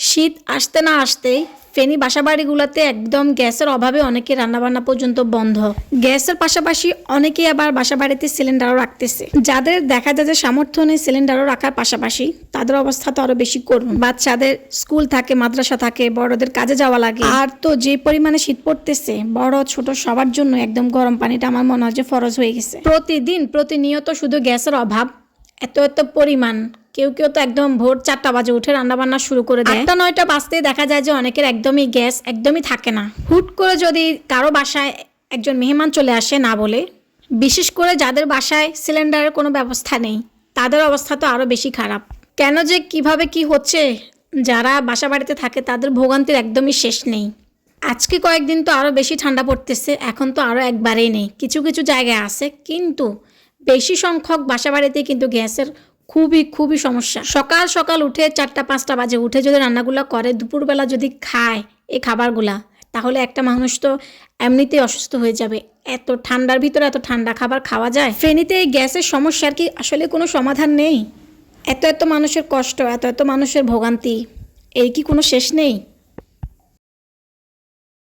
শীত আসতে না আসতেই ফেনী বাসাবাড়িগুলোতে একদম গ্যাসের অভাবে অনেকে রান্নাবান্না পর্যন্ত বন্ধ। গ্যাসের পাশাপাশি অনেকেই আবার বাসাবাড়িতে সিলিন্ডারও রাখতেছে। যাদের দেখা যায় যে সামর্থ্য নেই সিলিন্ডারও রাখার পাশাপাশি, তাদের অবস্থা তো আরো বেশি করুন। বাচ্চাদের স্কুল থাকে, মাদ্রাসা থাকে, বড়দের কাজে যাওয়া লাগে। আর তো যে পরিমাণে শীত পড়তেছে, বড় ছোট সবার জন্য একদম গরম পানিটা আমার মনে হয় যে ফরজ হয়ে গেছে। প্রতিনিয়ত শুধু গ্যাসের অভাব, এত পরিমাণ। কেউ তো একদম ভোর 4টা বাজে উঠে রান্নাবান্না শুরু করে দেয়। 8টা-9টা বাজতেই দেখা যায় যে অনেকের একদমই গ্যাস একদমই থাকে না। হুট করে যদি কারো বাসায় একজন মেহমান চলে আসে না বলে, বিশেষ করে যাদের বাসায় সিলিন্ডারের কোনো ব্যবস্থা নেই, তাদের অবস্থা তো আরও বেশি খারাপ। কেন যে কিভাবে কি হচ্ছে, যারা বাসা বাড়িতে থাকে তাদের ভোগান্তির একদমই শেষ নেই। আজকে কয়েকদিন তো আরও বেশি ঠান্ডা পড়তেছে, এখন তো আরও একবারেই নেই। কিছু কিছু জায়গায় আছে, কিন্তু বেশি সংখ্যক বাসা বাড়িতে কিন্তু গ্যাসের খুবই সমস্যা। সকাল উঠে 4টা-5টা বাজে উঠে যদি রান্নাগুলো করে, দুপুরবেলা যদি খায় এই খাবারগুলা, তাহলে একটা মানুষ তো এমনিতেই অসুস্থ হয়ে যাবে। এত ঠান্ডার ভিতরে এত ঠান্ডা খাবার খাওয়া যায়? ফেনীতে এই গ্যাসের সমস্যার কি আসলে কোনো সমাধান নেই? এত মানুষের কষ্ট, এত মানুষের ভোগান্তি, এর কি কোনো শেষ নেই?